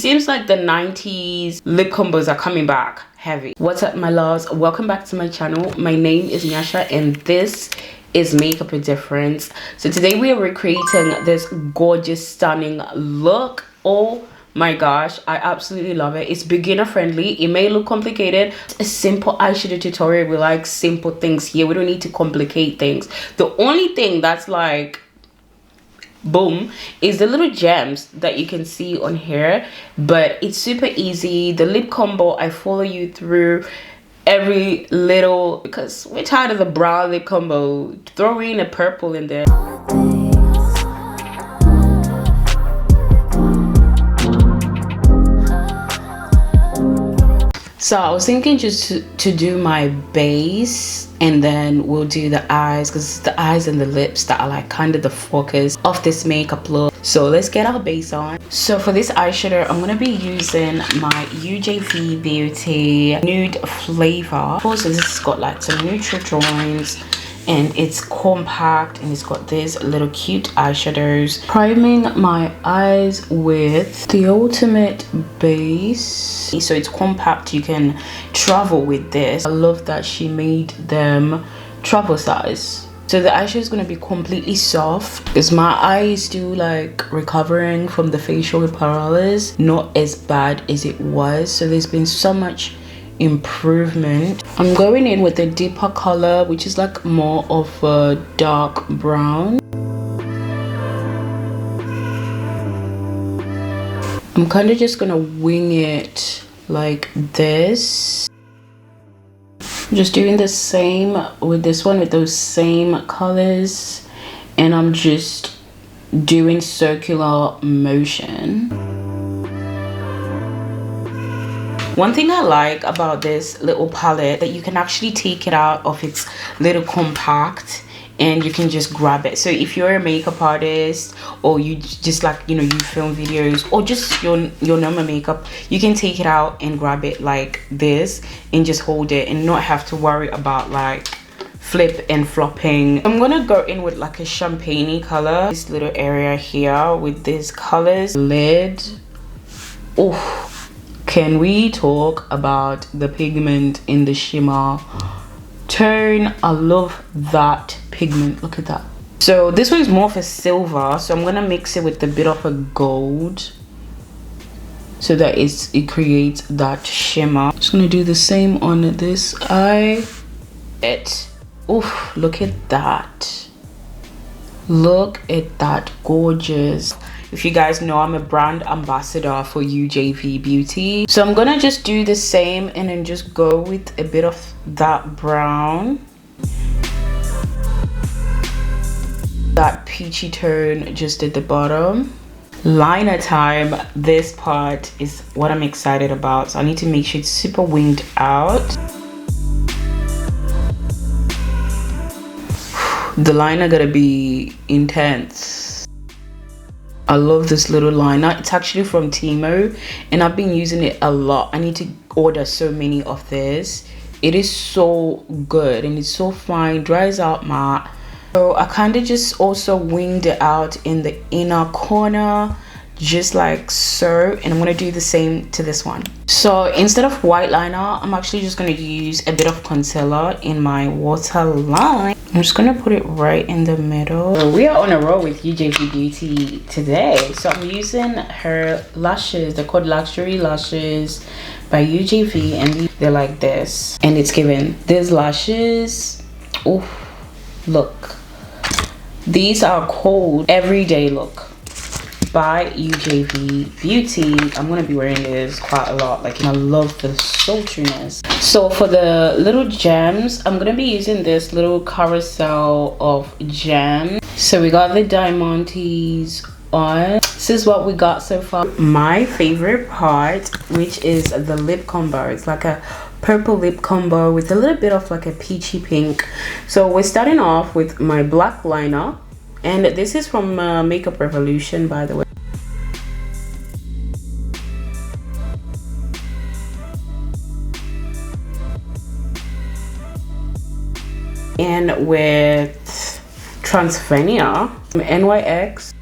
Seems like the 90s lip combos are coming back heavy. What's up, my loves? Welcome back to my channel. My name is Nyasha and this is Makeup a Difference. So today we are recreating this gorgeous, stunning look. Oh my gosh, I absolutely love it. It's beginner friendly. It may look complicated. It's a simple eyeshadow tutorial. We like simple things here. We don't need to complicate things. The only thing that's like boom is the little gems that you can see on here, but it's super easy. The lip combo, I follow you through every little, because we're tired of the brown lip combo. Throw in a purple in there. So I was thinking just to do my base and then we'll do the eyes, because it's the eyes and the lips that are like kind of the focus of this makeup look. So let's get our base on. So for this eyeshadow, I'm going to be using my UjvBeauty Nude Flavor. So this has got like some neutral tones and it's compact and it's got these little cute eyeshadows. Priming my eyes with the ultimate base. So it's compact, you can travel with this. I love that she made them travel size. So the eyeshadow is going to be completely soft because my eye is still like recovering from the facial paralysis, not as bad as it was. So there's been so much improvement. I'm going in with a deeper color, which is like more of a dark brown. I'm kind of just gonna wing it like this. I'm just doing the same with this one with those same colors, and I'm just doing circular motion. One thing I like about this little palette that you can actually take it out of its little compact and you can just grab it. So if you're a makeup artist or you just like, you know, you film videos or just your normal makeup, you can take it out and grab it like this and just hold it and not have to worry about like flip and flopping. I'm gonna go in with like a champagne color, this little area here with these colors. Lid. Oh, can we talk about the pigment in the shimmer tone? I love that pigment. Look at that. So this one is more of a silver, so I'm gonna mix it with a bit of a gold so that it creates that shimmer. Just gonna do the same on this eye. Oh, look at that. Look at that, gorgeous. If you guys know, I'm a brand ambassador for UjvBeauty. So I'm gonna just do the same and then just go with a bit of that brown. That peachy tone just at the bottom. Liner time. This part is what I'm excited about. So I need to make sure it's super winged out. The liner gotta be intense. I love this little liner. It's actually from Timo and I've been using it a lot. I need to order so many of this. It is so good and it's so fine, dries out matte. So I kind of just also winged it out in the inner corner, just like so, and I'm going to do the same to this one. So instead of white liner, I'm actually just going to use a bit of concealer in my waterline. I'm just going to put it right in the middle. So we are on a roll with UjvBeauty today. So I'm using her lashes. They're called Luxury Lashes by UjV, and they're like this. And it's given these lashes. Oh, look. These are called Everyday Look by UjvBeauty. I'm gonna be wearing this quite a lot, like, and I love the sultriness. So for the little gems, I'm gonna be using this little carousel of gems. So we got the diamantes on. This is what we got so far. My favorite part, which is the lip combo. It's like a purple lip combo with a little bit of like a peachy pink. So we're starting off with my black liner, and this is from Makeup Revolution, by the way. And with Transvenia, NYX,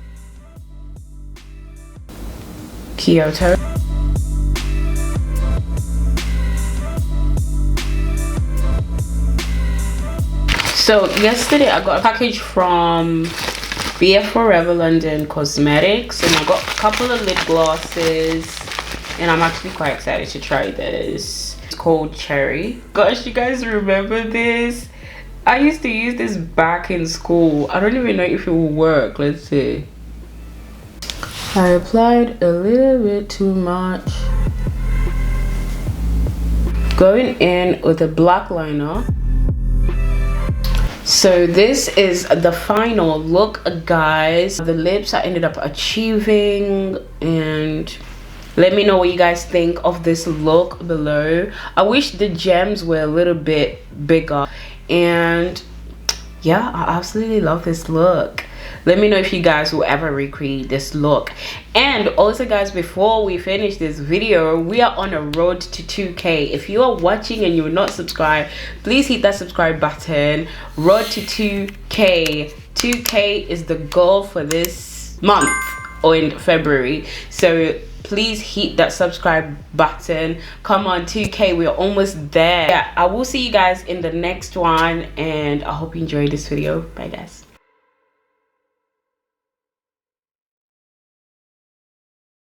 Kyoto. So yesterday I got a package from BF Forever London Cosmetics, and I got a couple of lip glosses, and I'm actually quite excited to try this. It's called Cherry. Gosh, you guys remember this? I used to use this back in school. I don't even know if it will work. Let's see. I applied a little bit too much. Going in with a black liner. So this is the final look, guys. The lips I ended up achieving, and let me know what you guys think of this look below. I wish the gems were a little bit bigger, and yeah, I absolutely love this look. Let me know if you guys will ever recreate this look. And also, guys, before we finish this video, we are on a road to 2K. If you are watching and you're not subscribed, please hit that subscribe button. Road to 2K. 2K is the goal for this month, or in February. So please hit that subscribe button. Come on, 2K, we're almost there. Yeah, I will see you guys in the next one, and I hope you enjoyed this video. Bye, guys.